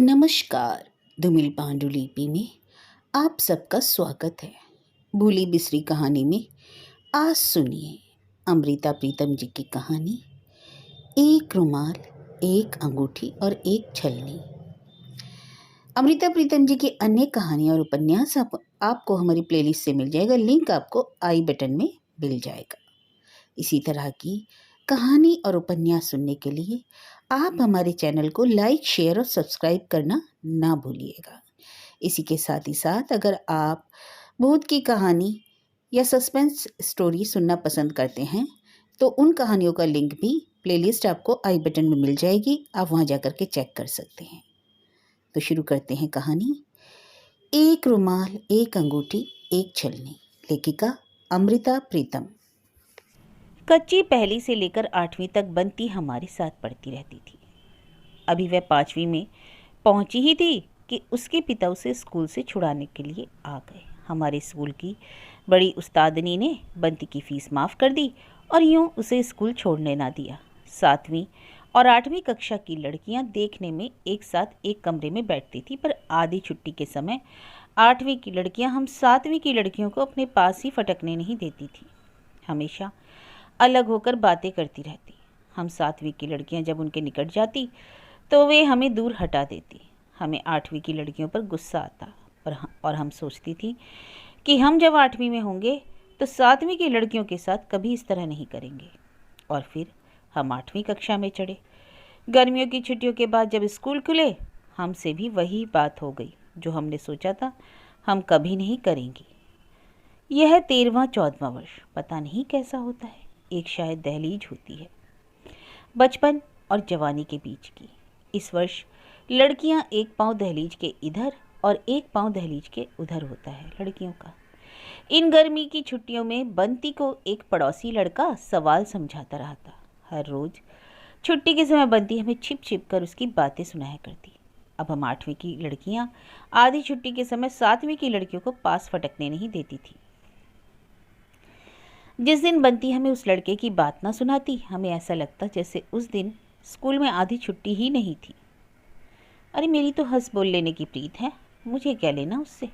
नमस्कार। धूमिल पांडुलिपि में आप सबका स्वागत है। भूली बिसरी कहानी में आज सुनिए अमृता प्रीतम जी की कहानी एक रुमाल, एक अंगूठी और एक छलनी। अमृता प्रीतम जी की अन्य कहानियाँ और उपन्यास आपको हमारी प्लेलिस्ट से मिल जाएगा। लिंक आपको आई बटन में मिल जाएगा। इसी तरह की कहानी और उपन्यास सुनने के लिए आप हमारे चैनल को लाइक, शेयर और सब्सक्राइब करना ना भूलिएगा। इसी के साथ ही साथ अगर आप भूत की कहानी या सस्पेंस स्टोरी सुनना पसंद करते हैं तो उन कहानियों का लिंक भी प्लेलिस्ट आपको आई बटन में मिल जाएगी। आप वहां जाकर के चेक कर सकते हैं। तो शुरू करते हैं कहानी एक रुमाल, एक अंगूठी, एक छलनी। लेखिका अमृता प्रीतम। कच्ची पहली से लेकर 8वीं तक बंती हमारे साथ पढ़ती रहती थी। अभी वह 5वीं में पहुंची ही थी कि उसके पिता उसे स्कूल से छुड़ाने के लिए आ गए। हमारे स्कूल की बड़ी उस्तादनी ने बंती की फ़ीस माफ़ कर दी और यूं उसे स्कूल छोड़ने ना दिया। 7वीं और 8वीं कक्षा की लड़कियां देखने में एक साथ एक कमरे में बैठती थी, पर आधी छुट्टी के समय 8वीं की लड़कियां हम 7वीं की लड़कियों को अपने पास ही फटकने नहीं देती थी। हमेशा अलग होकर बातें करती रहती। हम 7वीं की लड़कियां जब उनके निकट जाती तो वे हमें दूर हटा देती। हमें 8वीं की लड़कियों पर गुस्सा आता और हम सोचती थी कि हम जब 8वीं में होंगे तो 7वीं की लड़कियों के साथ कभी इस तरह नहीं करेंगे। और फिर हम 8वीं कक्षा में चढ़े। गर्मियों की छुट्टियों के बाद जब स्कूल खुले, हमसे भी वही बात हो गई जो हमने सोचा था हम कभी नहीं करेंगे। यह 13वां-14वां वर्ष पता नहीं कैसा होता है। एक शायद दहलीज होती है बचपन और जवानी के बीच की। इस वर्ष लड़कियां एक पांव दहलीज के इधर और एक पांव दहलीज के उधर होता है लड़कियों का। इन गर्मी की छुट्टियों में बंती को एक पड़ोसी लड़का सवाल समझाता रहा था। हर रोज छुट्टी के समय बंती हमें छिप छिप कर उसकी बातें सुनाया करती। अब हम 8वीं की लड़कियां आधी छुट्टी के समय 7वीं की लड़कियों को पास फटकने नहीं देती थी। जिस दिन बंती हमें उस लड़के की बात ना सुनाती, हमें ऐसा लगता जैसे उस दिन स्कूल में आधी छुट्टी ही नहीं थी। अरे मेरी तो हंस बोल लेने की प्रीत है, मुझे क्या लेना उससे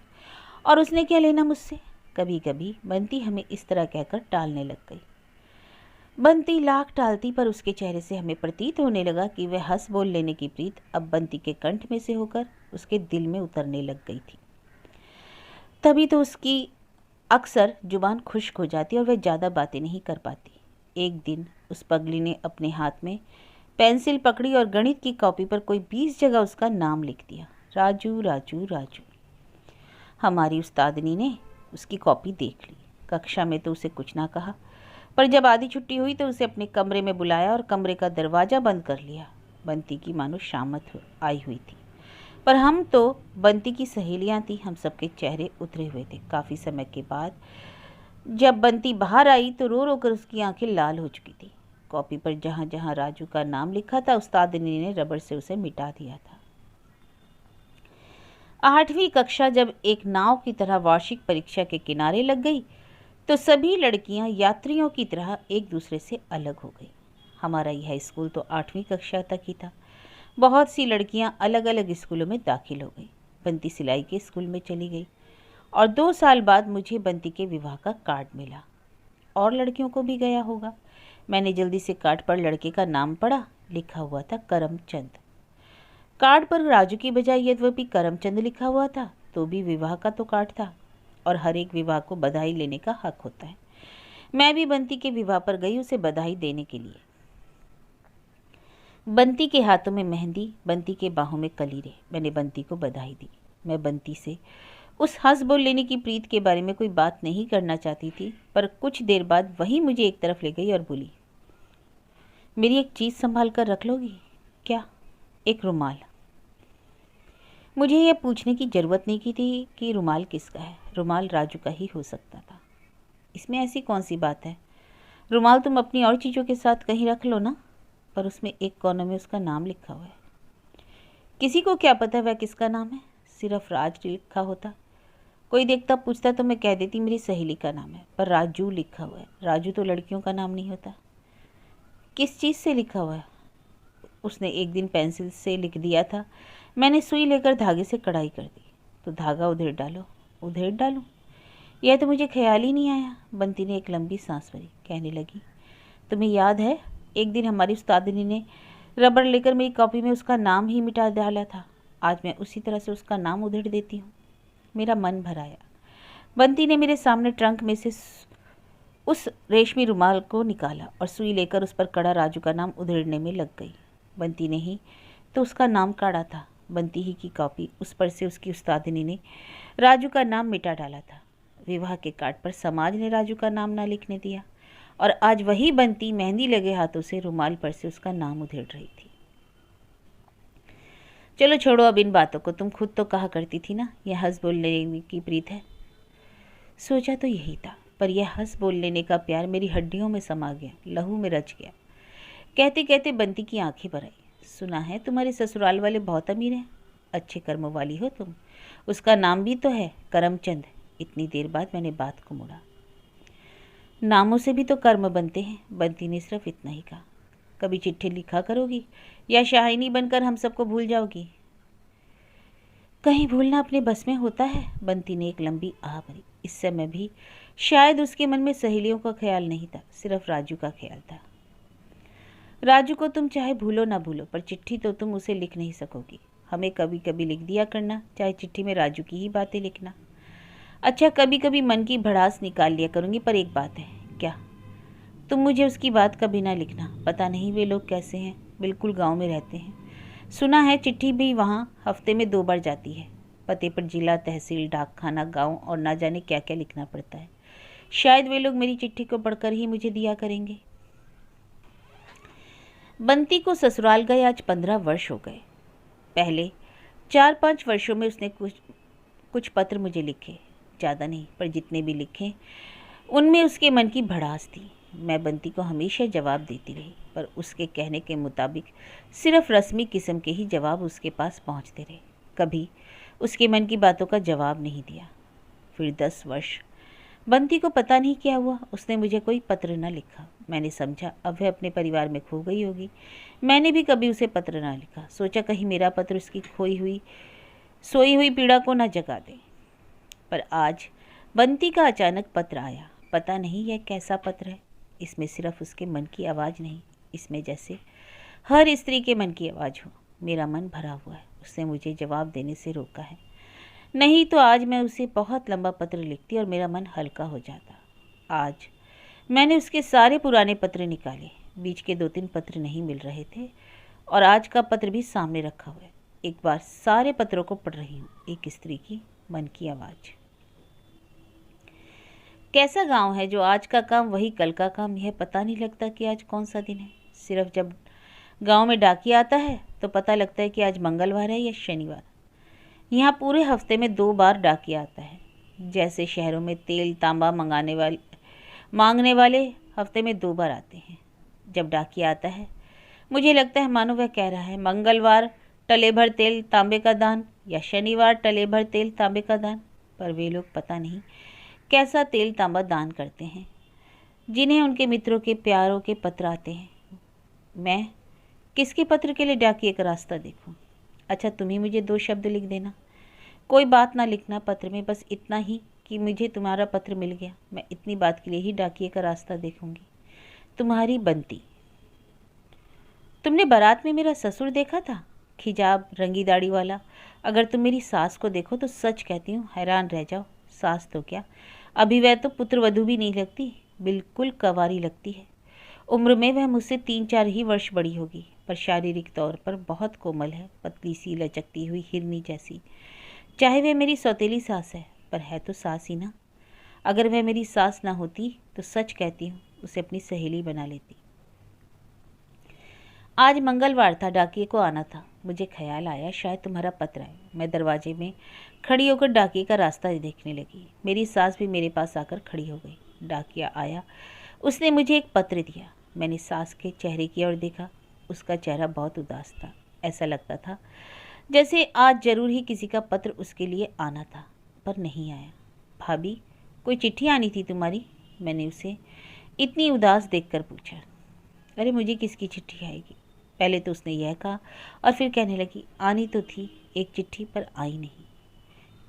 और उसने क्या लेना मुझसे। कभी कभी बंती हमें इस तरह कहकर टालने लग गई। बंती लाख टालती, पर उसके चेहरे से हमें प्रतीत होने लगा कि वह हंस बोल लेने की प्रीत अब बंती के कंठ में से होकर उसके दिल में उतरने लग गई थी। तभी तो उसकी अक्सर जुबान खुश्क हो जाती और वह ज़्यादा बातें नहीं कर पाती। एक दिन उस पगली ने अपने हाथ में पेंसिल पकड़ी और गणित की कॉपी पर कोई 20 जगह उसका नाम लिख दिया, राजू राजू राजू। हमारी उस्तादनी ने उसकी कॉपी देख ली। कक्षा में तो उसे कुछ ना कहा, पर जब आधी छुट्टी हुई तो उसे अपने कमरे में बुलाया और कमरे का दरवाज़ा बंद कर लिया। बंती की मानो शामत आई हुई थी, पर हम तो बंती की सहेलियां थी। हम सबके चेहरे उतरे हुए थे। काफ़ी समय के बाद जब बंती बाहर आई तो रो रो कर उसकी आंखें लाल हो चुकी थी। कॉपी पर जहाँ जहाँ राजू का नाम लिखा था उस्तादनी ने रबड़ से उसे मिटा दिया था। 8वीं कक्षा जब एक नाव की तरह वार्षिक परीक्षा के किनारे लग गई तो सभी लड़कियां यात्रियों की तरह एक दूसरे से अलग हो गई। हमारा यह स्कूल तो 8वीं कक्षा तक ही था। बहुत सी लड़कियां अलग अलग स्कूलों में दाखिल हो गई। बंती सिलाई के स्कूल में चली गई और 2 साल बाद मुझे बंती के विवाह का कार्ड मिला। और लड़कियों को भी गया होगा। मैंने जल्दी से कार्ड पर लड़के का नाम पढ़ा। लिखा हुआ था करमचंद। कार्ड पर राजू की बजाय यद्यपि करमचंद लिखा हुआ था तो भी विवाह का तो कार्ड था और हर एक विवाह को बधाई लेने का हक होता है। मैं भी बंती के विवाह पर गई उसे बधाई देने के लिए। बंती के हाथों में मेहंदी, बंती के बाहों में कलीरे। मैंने बंती को बधाई दी। मैं बंती से उस हंस बोल लेने की प्रीत के बारे में कोई बात नहीं करना चाहती थी, पर कुछ देर बाद वही मुझे एक तरफ ले गई और बोली, मेरी एक चीज़ संभाल कर रख लोगी क्या? एक रुमाल। मुझे यह पूछने की ज़रूरत नहीं की थी कि रुमाल किसका है। रुमाल राजू का ही हो सकता था। इसमें ऐसी कौन सी बात है? रुमाल तुम अपनी और चीज़ों के साथ कहीं रख लो ना। पर उसमें एक कोने में उसका नाम लिखा हुआ है। किसी को क्या पता वह किसका नाम है? सिर्फ राज लिखा होता। कोई देखता पूछता तो मैं कह देती मेरी सहेली का नाम है, पर राजू लिखा हुआ है। राजू तो लड़कियों का नाम नहीं होता। किस चीज़ से लिखा हुआ है? उसने एक दिन पेंसिल से लिख दिया था। मैंने सुई लेकर धागे से कढ़ाई कर दी। तो धागा उधेड़ डालो। उधेड़ डालूं? यह तो मुझे ख्याल ही नहीं आया। बंती ने एक लंबी सांस भरी, कहने लगी, तुम्हें याद है एक दिन हमारी उस्तादिनी ने रबड़ लेकर मेरी कॉपी में उसका नाम ही मिटा डाला था। आज मैं उसी तरह से उसका नाम उधेड़ देती हूँ। मेरा मन भर आया। बंती ने मेरे सामने ट्रंक में से उस रेशमी रुमाल को निकाला और सुई लेकर उस पर कड़ा राजू का नाम उधेड़ने में लग गई। बंती ने ही तो उसका नाम काढ़ा था। बंती ही की कॉपी, उस पर से उसकी उस्तादिनी ने राजू का नाम मिटा डाला था। विवाह के कार्ड पर समाज ने राजू का नाम ना लिखने दिया और आज वही बंती मेहंदी लगे हाथों से रुमाल पर से उसका नाम उधेड़ रही थी। चलो छोड़ो अब इन बातों को। तुम खुद तो कहा करती थी ना, यह हंस बोल लेने की प्रीत है। सोचा तो यही था, पर यह हंस बोल लेने का प्यार मेरी हड्डियों में समा गया, लहू में रच गया। कहते कहते बंती की आंखें भर आई। सुना है तुम्हारे ससुराल वाले बहुत अमीर हैं। अच्छे कर्मों वाली हो तुम। उसका नाम भी तो है, करमचंद। इतनी देर बाद मैंने बात को मोड़ा। नामों से भी तो कर्म बनते हैं। बंती ने सिर्फ इतना ही कहा। कभी चिट्ठी लिखा करोगी या शाहिनी बनकर हम सबको भूल जाओगी? कहीं भूलना अपने बस में होता है? बंती ने एक लंबी आह भरी। इस समय भी शायद उसके मन में सहेलियों का ख्याल नहीं था, सिर्फ राजू का ख्याल था। राजू को तुम चाहे भूलो ना भूलो, पर चिट्ठी तो तुम उसे लिख नहीं सकोगी। हमें कभी कभी लिख दिया करना, चाहे चिट्ठी में राजू की ही बातें लिखना। अच्छा, कभी कभी मन की भड़ास निकाल लिया करूँगी, पर एक बात है। क्या? तुम मुझे उसकी बात कभी ना लिखना। पता नहीं वे लोग कैसे हैं, बिल्कुल गांव में रहते हैं। सुना है चिट्ठी भी वहाँ हफ्ते में 2 बार जाती है। पते पर जिला, तहसील, डाकखाना, गांव और ना जाने क्या क्या लिखना पड़ता है। शायद वे लोग मेरी चिट्ठी को पढ़कर ही मुझे दिया करेंगे। बंती को ससुराल गए आज 15 वर्ष हो गए। पहले 4-5 वर्षों में उसने कुछ पत्र मुझे लिखे, ज़्यादा नहीं, पर जितने भी लिखे उनमें उसके मन की भड़ास थी। मैं बंती को हमेशा जवाब देती रही, पर उसके कहने के मुताबिक सिर्फ रस्मी किस्म के ही जवाब उसके पास पहुंचते रहे। कभी उसके मन की बातों का जवाब नहीं दिया। फिर 10 वर्ष बंती को पता नहीं क्या हुआ, उसने मुझे कोई पत्र न लिखा। मैंने समझा अब वह अपने परिवार में खो गई होगी। मैंने भी कभी उसे पत्र ना लिखा। सोचा कहीं मेरा पत्र उसकी सोई हुई पीड़ा को न जगा दे। पर आज बंती का अचानक पत्र आया। पता नहीं यह कैसा पत्र है। इसमें सिर्फ उसके मन की आवाज़ नहीं, इसमें जैसे हर स्त्री के मन की आवाज़ हो। मेरा मन भरा हुआ है। उसने मुझे जवाब देने से रोका है, नहीं तो आज मैं उसे बहुत लंबा पत्र लिखती और मेरा मन हल्का हो जाता। आज मैंने उसके सारे पुराने पत्र निकाले। बीच के 2-3 पत्र नहीं मिल रहे थे और आज का पत्र भी सामने रखा हुआ है। एक बार सारे पत्रों को पढ़ रही हूँ। एक स्त्री की मन की आवाज़। कैसा गांव है जो आज का काम वही कल का काम। यह पता नहीं लगता कि आज कौन सा दिन है। सिर्फ जब गांव में डाकिया आता है तो पता लगता है कि आज मंगलवार है या शनिवार। यहाँ पूरे हफ्ते में 2 बार डाकिया आता है। जैसे शहरों में तेल तांबा मांगने वाले हफ्ते में 2 बार आते हैं। जब डाकिया आता है मुझे लगता है मानो वह कह रहा है, मंगलवार टले भर तेल तांबे का दान या शनिवार टले भर तेल तांबे का दान। पर वे लोग पता नहीं कैसा तेल तांबा दान करते हैं, जिन्हें उनके मित्रों के प्यारों के पत्र आते हैं। मैं किसके पत्र के लिए डाकिए का रास्ता देखूं? अच्छा, तुम ही मुझे 2 शब्द लिख देना। कोई बात ना लिखना पत्र में, बस इतना ही कि मुझे तुम्हारा पत्र मिल गया। मैं इतनी बात के लिए ही डाकिए का रास्ता देखूंगी। तुम्हारी बंती। तुमने बारात में मेरा ससुर देखा था, खिजाब रंगी दाढ़ी वाला। अगर तुम मेरी सास को देखो तो सच कहती हूँ हैरान रह जाओ। सास तो क्या, अभी वह तो पुत्रवधू भी नहीं लगती, बिल्कुल कवारी लगती है। उम्र में वह मुझसे 3-4 ही वर्ष बड़ी होगी, पर शारीरिक तौर पर बहुत कोमल है, पतली सी लचकती हुई हिरनी जैसी। चाहे वह मेरी सौतेली सास है, पर है तो सास ही ना। अगर वह मेरी सास ना होती तो सच कहती हूँ उसे अपनी सहेली बना लेती। आज मंगलवार था, डाकिये को आना था। मुझे ख्याल आया शायद तुम्हारा पत्र है। मैं दरवाजे में खड़ी होकर डाकिये का रास्ता देखने लगी। मेरी सास भी मेरे पास आकर खड़ी हो गई। डाकिया आया, उसने मुझे एक पत्र दिया। मैंने सास के चेहरे की ओर देखा। उसका चेहरा बहुत उदास था। ऐसा लगता था जैसे आज जरूर ही किसी का पत्र उसके लिए आना था, पर नहीं आया। भाभी, कोई चिट्ठी आनी थी तुम्हारी? मैंने उसे इतनी उदास देखकर पूछा। अरे मुझे किसकी चिट्ठी आएगी? पहले तो उसने यह कहा और फिर कहने लगी, आनी तो थी एक चिट्ठी पर आई नहीं।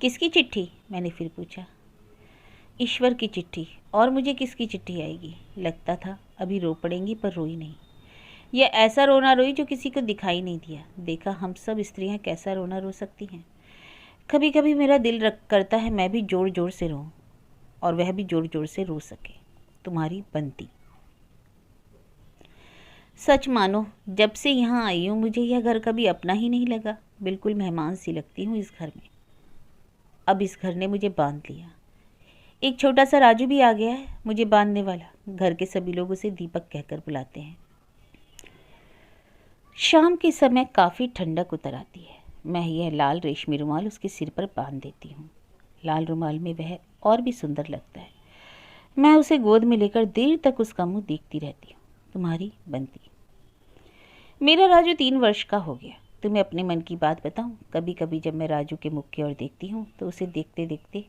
किसकी चिट्ठी? मैंने फिर पूछा। ईश्वर की चिट्ठी। और मुझे किसकी चिट्ठी आएगी? लगता था अभी रो पड़ेंगी, पर रोई नहीं। यह ऐसा रोना रोई जो किसी को दिखाई नहीं दिया। देखा हम सब स्त्रियां कैसा रोना रो सकती हैं। कभी कभी मेरा दिल करता है मैं भी जोर जोर से रोऊं, और वह भी जोर जोर से रो सके। तुम्हारी बंती। सच मानो, जब से यहाँ आई हूँ मुझे यह घर कभी अपना ही नहीं लगा। बिल्कुल मेहमान सी लगती हूँ इस घर में। अब इस घर ने मुझे बांध लिया। एक छोटा सा राजू भी आ गया है मुझे बांधने वाला। घर के सभी लोग उसे दीपक कहकर बुलाते हैं। शाम के समय काफ़ी ठंडक उतर आती है। मैं यह लाल रेशमी रुमाल उसके सिर पर बांध देती हूँ। लाल रुमाल में वह और भी सुंदर लगता है। मैं उसे गोद में लेकर देर तक उसका मुंह देखती रहती हूँ। तुम्हारी बंती। मेरा राजू 3 वर्ष का हो गया। तुम्हें अपने मन की बात बताऊं, कभी कभी जब मैं राजू के मुख की ओर देखती हूँ तो उसे देखते देखते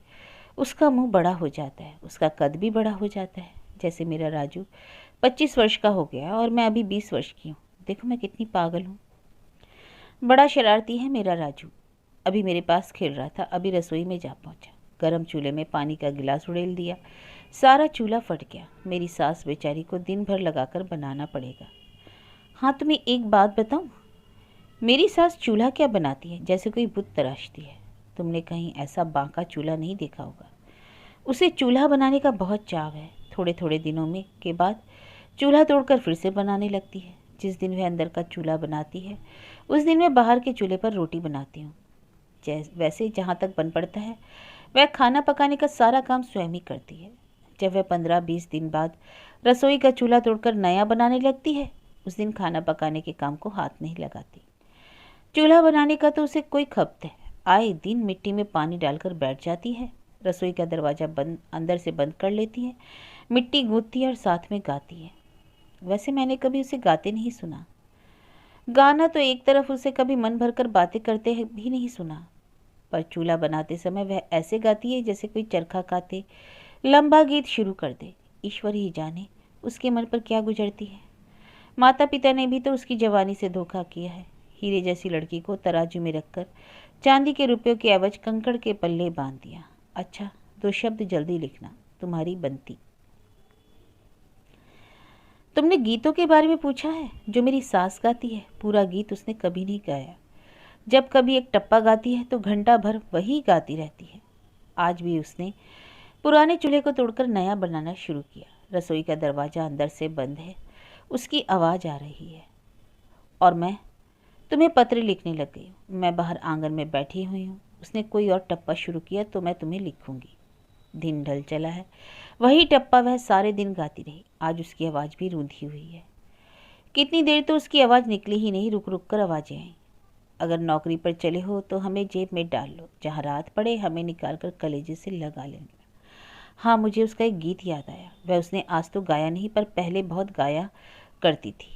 उसका मुंह बड़ा हो जाता है, उसका कद भी बड़ा हो जाता है। जैसे मेरा राजू 25 वर्ष का हो गया और मैं अभी 20 वर्ष की हूँ। देखो मैं कितनी पागल हूँ। बड़ा शरारती है मेरा राजू। अभी मेरे पास खेल रहा था, अभी रसोई में जा पहुँचा। गरम चूल्हे में पानी का गिलास उड़ेल दिया। सारा चूल्हा फट गया। मेरी सास बेचारी को दिन भर लगाकर बनाना पड़ेगा। हाँ, तुम्हें एक बात बताऊं, मेरी सास चूल्हा क्या बनाती है, जैसे कोई बुत तराशती है। तुमने कहीं ऐसा बांका चूल्हा नहीं देखा होगा। उसे चूल्हा बनाने का बहुत चाव है। थोड़े थोड़े दिनों में के बाद चूल्हा तोड़कर फिर से बनाने लगती है। जिस दिन वह अंदर का चूल्हा बनाती है उस दिन मैं बाहर के चूल्हे पर रोटी बनाती हूँ। वैसे जहाँ तक बन पड़ता है वह खाना पकाने का सारा काम स्वयं ही करती है। जब वह 15-20 दिन बाद रसोई का चूल्हा तोड़कर नया बनाने लगती है उस दिन खाना पकाने के काम को हाथ नहीं लगाती। चूल्हा बनाने का तो उसे कोई खपत है। आए दिन मिट्टी में पानी डालकर बैठ जाती है। रसोई का दरवाज़ा बंद अंदर से बंद कर लेती है। मिट्टी गूंथती है और साथ में गाती है। वैसे मैंने कभी उसे गाते नहीं सुना। गाना तो एक तरफ, उसे कभी मन भरकर बातें करते भी नहीं सुना। पर चूल्हा बनाते समय वह ऐसे गाती है जैसे कोई चरखा काते लंबा गीत शुरू कर दे। ईश्वर ही जाने उसके मन पर क्या गुजरती है। माता पिता ने भी तो उसकी जवानी से धोखा किया है। हीरे जैसी लड़की को तराजू में रखकर चांदी के रुपयों के एवज कंकड़ के पल्ले बांध दिया। अच्छा, 2 शब्द जल्दी लिखना। तुम्हारी बंती। तुमने गीतों के बारे में पूछा है जो मेरी सास गाती है। पूरा गीत उसने कभी नहीं गाया। जब कभी एक टप्पा गाती है तो घंटा भर वही गाती रहती है। आज भी उसने पुराने चूल्हे को तोड़कर नया बनाना शुरू किया। रसोई का दरवाज़ा अंदर से बंद है। उसकी आवाज़ आ रही है और मैं तुम्हें पत्र लिखने लग गई हूँ। मैं बाहर आंगन में बैठी हुई हूँ। उसने कोई और टप्पा शुरू किया तो मैं तुम्हें लिखूंगी। दिन ढल चला है। वही टप्पा वह सारे दिन गाती रही। आज उसकी आवाज़ भी रूंधी हुई है। कितनी देर तो उसकी आवाज़ निकली ही नहीं। रुक रुक कर आवाज़ें आई। अगर नौकरी पर चले हो तो हमें जेब में डाल लो, जहाँ रात पड़े हमें निकाल कर कलेजे से लगा लेना। हाँ, मुझे उसका एक गीत याद आया। वह उसने आज तो गाया नहीं पर पहले बहुत गाया करती थी।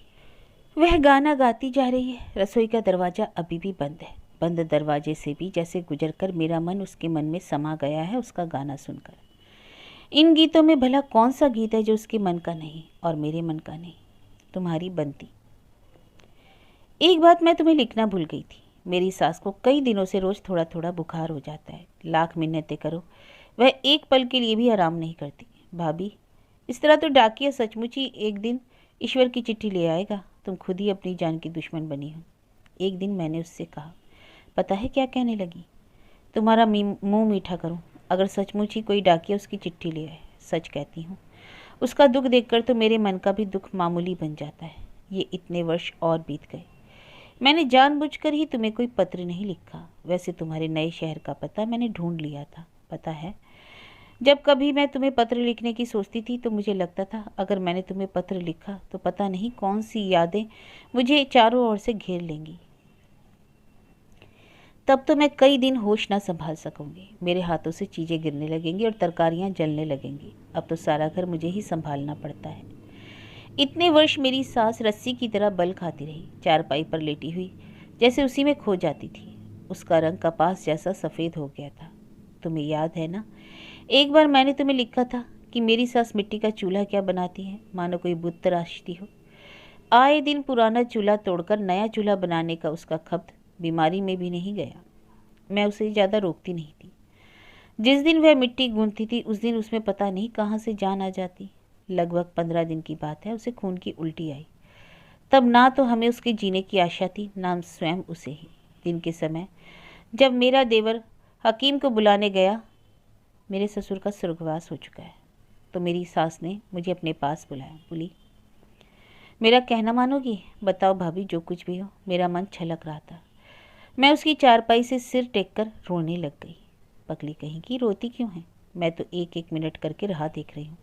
वह गाना गाती जा रही है। रसोई का दरवाज़ा अभी भी बंद है। बंद दरवाजे से भी जैसे गुजरकर मेरा मन उसके मन में समा गया है उसका गाना सुनकर। इन गीतों में भला कौन सा गीत है जो उसके मन का नहीं और मेरे मन का नहीं। तुम्हारी बंती। एक बात मैं तुम्हें लिखना भूल गई थी। मेरी सास को कई दिनों से रोज़ थोड़ा थोड़ा बुखार हो जाता है। लाख मिन्नतें करो वह एक पल के लिए भी आराम नहीं करती। भाभी, इस तरह तो डाकिया सचमुच ही एक दिन ईश्वर की चिट्ठी ले आएगा। तुम खुद ही अपनी जान की दुश्मन बनी हो। एक दिन मैंने उससे कहा, पता है क्या कहने लगी? तुम्हारा मुंह मीठा करूं, अगर सचमुच ही कोई डाकिया उसकी चिट्ठी ले आए। सच कहती हूँ, उसका दुख देखकर तो मेरे मन का भी दुख मामूली बन जाता है। ये इतने वर्ष और बीत गए। मैंने जानबूझकर ही तुम्हें कोई पत्र नहीं लिखा। वैसे तुम्हारे नए शहर का पता मैंने ढूंढ लिया था। पता है, जब कभी मैं तुम्हें पत्र लिखने की सोचती थी तो मुझे लगता था अगर मैंने तुम्हें पत्र लिखा तो पता नहीं कौन सी यादें मुझे चारों ओर से घेर लेंगी। तब तो मैं कई दिन होश ना संभाल सकूंगी। मेरे हाथों से चीज़ें गिरने लगेंगी और तरकारियां जलने लगेंगी। अब तो सारा घर मुझे ही संभालना पड़ता है। इतने वर्ष मेरी सास रस्सी की तरह बल खाती रही, चारपाई पर लेटी हुई जैसे उसी में खो जाती थी। उसका रंग कपास जैसा सफ़ेद हो गया था। तुम्हें याद है ना, एक बार मैंने तुम्हें लिखा था कि मेरी सास मिट्टी का चूल्हा क्या बनाती है, मानो कोई बुत तराशती हो। आए दिन पुराना चूल्हा तोड़कर नया चूल्हा बनाने का उसका खब्त बीमारी में भी नहीं गया। मैं उसे ज़्यादा रोकती नहीं थी। जिस दिन वह मिट्टी गूंथती थी उस दिन उसमें पता नहीं कहाँ से जान आ जाती। लगभग 15 दिन की बात है, उसे खून की उल्टी आई। तब ना तो हमें उसके जीने की आशा थी, ना स्वयं उसे ही। दिन के समय जब मेरा देवर हकीम को बुलाने गया, मेरे ससुर का स्वर्गवास हो चुका है, तो मेरी सास ने मुझे अपने पास बुलाया। बोली, मेरा कहना मानोगी? बताओ भाभी, जो कुछ भी हो। मेरा मन छलक रहा था। मैं उसकी चारपाई से सिर टेक कर रोने लग गई। पगली कहीं की, रोती क्यों है? मैं तो एक एक मिनट करके राह देख रही हूँ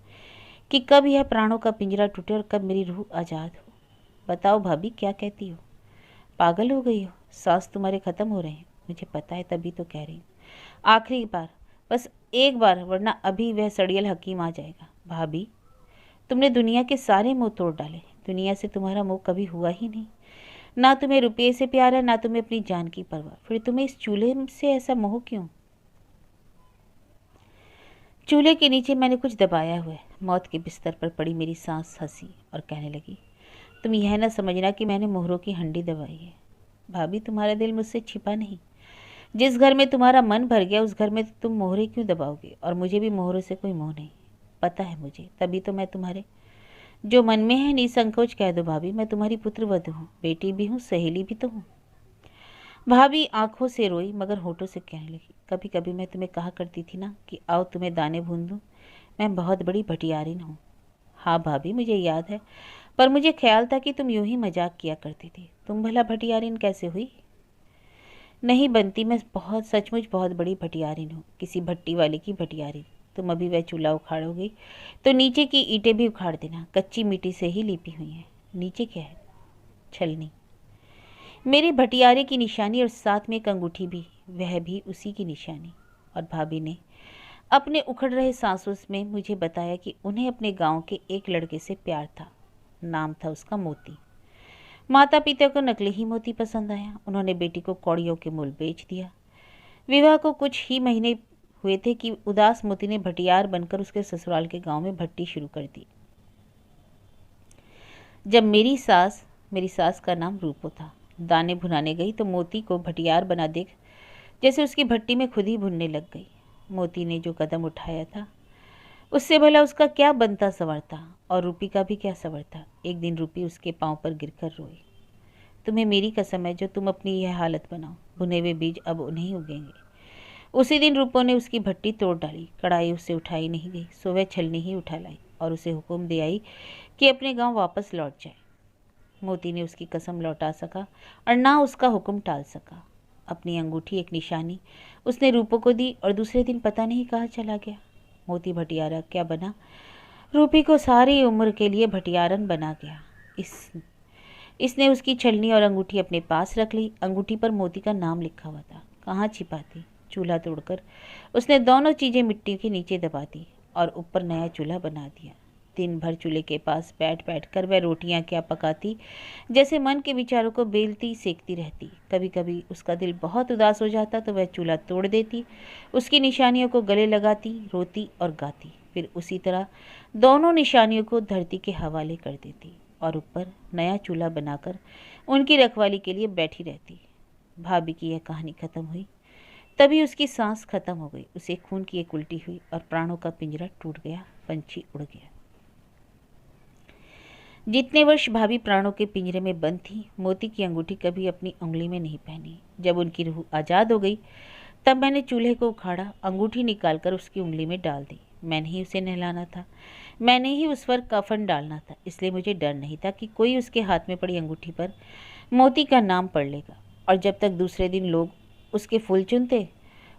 कि कब यह प्राणों का पिंजरा टूटे और कब मेरी रूह आज़ाद हो। बताओ भाभी, क्या कहती हो? पागल हो गई हो? सांस तुम्हारे ख़त्म हो रहे हैं, मुझे पता है, तभी तो कह रही हूँ। आखिरी बार, बस एक बार, वरना अभी वह सड़ियल हकीम आ जाएगा। भाभी, तुमने दुनिया के सारे मोह तोड़ डाले। दुनिया से तुम्हारा मोह कभी हुआ ही नहीं। ना तुम्हें रुपये से प्यार है, ना तुम्हें अपनी जान की परवाह। फिर तुम्हें इस चूल्हे से ऐसा मोह क्यों? चूल्हे के नीचे मैंने कुछ दबाया हुआ है। मौत के बिस्तर पर पड़ी मेरी सांस हंसी और कहने लगी, तुम यह ना समझना कि मैंने मोहरों की हंडी दबाई है। भाभी, तुम्हारा दिल मुझसे छिपा नहीं। जिस घर में तुम्हारा मन भर गया उस घर में तुम मोहरे क्यों दबाओगे? और मुझे भी मोहरों से कोई मोह नहीं, पता है मुझे। तभी तो मैं तुम्हारे जो मन में है निसंकोच कह दो भाभी, मैं तुम्हारी पुत्रवधू हूँ, बेटी भी हूँ, सहेली भी तो हूँ। भाभी आंखों से रोई मगर होठों से कहने लगी, कभी कभी मैं तुम्हें कहा करती थी ना कि आओ तुम्हें दाने भून दूँ। मैं बहुत बड़ी भटियारिन हूँ। हाँ भाभी, मुझे याद है, पर मुझे ख्याल था कि तुम यूं ही मजाक किया करती थी। तुम भला भटियारिन कैसे हुई? नहीं बनती, मैं बहुत, सचमुच बहुत बड़ी भटियारिन हूँ, किसी भट्टी वाले की भटियारिन। तुम अभी वह चूल्हा उखाड़ोगी तो नीचे की ईंटें भी उखाड़ देना, कच्ची मिट्टी से ही लिपी हुई हैं। नीचे क्या है? छलनी, मेरे भटियारे की निशानी, और साथ में एक अंगूठी भी, वह भी उसी की निशानी। और भाभी ने अपने उखड़ रहे सांसों में मुझे बताया कि उन्हें अपने गांव के एक लड़के से प्यार था। नाम था उसका मोती। माता पिता को नकली ही मोती पसंद आया। उन्होंने बेटी को कौड़ियों के मूल बेच दिया। विवाह को कुछ ही महीने हुए थे कि उदास मोती ने भटियार बनकर उसके ससुराल के गांव में भट्टी शुरू कर दी। जब मेरी सास का नाम रूपो था, दाने भुनाने गई तो मोती को भटियार बना देख जैसे उसकी भट्टी में खुद ही भुनने लग गई। मोती ने जो कदम उठाया था उससे भला उसका क्या बनता संवरता, और रूपी का भी क्या संवरता। एक दिन रूपी उसके पांव पर गिरकर रोई। तुम्हें मेरी कसम है, जो तुम अपनी यह हालत बनाओ, भुने हुए बीज अब नहीं उगेंगे। उसी दिन रूपो ने उसकी भट्टी तोड़ डाली। कढ़ाई उससे उठाई नहीं गई, सो वह छलनी ही उठा लाई और उसे हुक्म दे आई कि अपने गांव वापस लौट जाए। मोती ने उसकी कसम लौटा सका और ना उसका हुक्म टाल सका। अपनी अंगूठी, एक निशानी, उसने रूपो को दी और दूसरे दिन पता नहीं कहाँ चला गया। मोती भटियारा क्या बना, रूपी को सारी उम्र के लिए भटियारन बना गया। इसने उसकी छलनी और अंगूठी अपने पास रख ली। अंगूठी पर मोती का नाम लिखा हुआ था। कहाँ छिपाती? चूल्हा तोड़कर उसने दोनों चीज़ें मिट्टी के नीचे दबा दी और ऊपर नया चूल्हा बना दिया। दिन भर चूल्हे के पास बैठ बैठ कर वह रोटियां क्या पकाती, जैसे मन के विचारों को बेलती सेकती रहती। कभी कभी उसका दिल बहुत उदास हो जाता तो वह चूल्हा तोड़ देती, उसकी निशानियों को गले लगाती, रोती और गाती। फिर उसी तरह दोनों निशानियों को धरती के हवाले कर देती और ऊपर नया चूल्हा बनाकर उनकी रखवाली के लिए बैठी रहती। भाभी की यह कहानी खत्म हुई तभी उसकी सांस खत्म हो गई। उसे खून की एक उल्टी हुई और प्राणों का पिंजरा टूट गया, पंछी उड़ गया। जितने वर्ष भाभी प्राणों के पिंजरे में बंद थी, मोती की अंगूठी कभी अपनी उंगली में नहीं पहनी। जब उनकी रूह आज़ाद हो गई तब मैंने चूल्हे को उखाड़ा, अंगूठी निकालकर उसकी उंगली में डाल दी। मैंने ही उसे नहलाना था, मैंने ही उस पर कफन डालना था, इसलिए मुझे डर नहीं था कि कोई उसके हाथ में पड़ी अंगूठी पर मोती का नाम पढ़ लेगा। और जब तक दूसरे दिन लोग उसके फूल चुनते,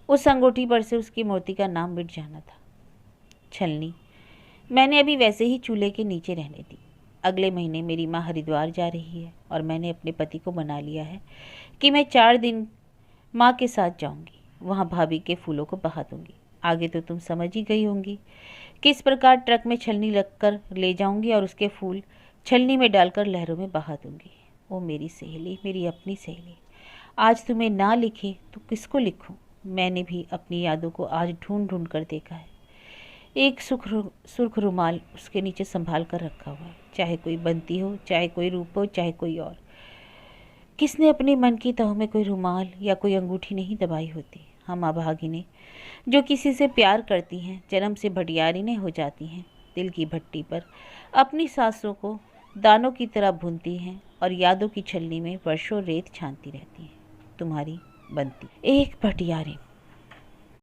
उस अंगूठी पर से उसकी मोती का नाम मिट जाना था। छलनी मैंने अभी वैसे ही चूल्हे के नीचे रहने दी। अगले महीने मेरी माँ हरिद्वार जा रही है और मैंने अपने पति को मना लिया है कि मैं 4 दिन माँ के साथ जाऊंगी, वहाँ भाभी के फूलों को बहा दूंगी। आगे तो तुम समझ ही गई होंगी किस प्रकार ट्रक में छलनी रखकर ले जाऊंगी और उसके फूल छलनी में डालकर लहरों में बहा दूंगी। ओ मेरी सहेली, मेरी अपनी सहेली, आज तुम्हें ना लिखे तो किसको लिखूं? मैंने भी अपनी यादों को आज ढूंढ ढूंढ कर देखा है। एक सुर्ख रुमाल उसके नीचे संभाल कर रखा हुआ है, चाहे कोई बंती हो, चाहे कोई रूप हो, चाहे कोई और। किसने अपने मन की तह में कोई रुमाल या कोई अंगूठी नहीं दबाई होती। हम अभागिनें जो किसी से प्यार करती हैं, जन्म से भटियारिनें हो जाती हैं, दिल की भट्टी पर अपनी सांसों को दानों की तरह भूनती हैं और यादों की छलनी में वर्षों रेत छानती रहती हैं। तुम्हारी बनती। एक भटियारिन।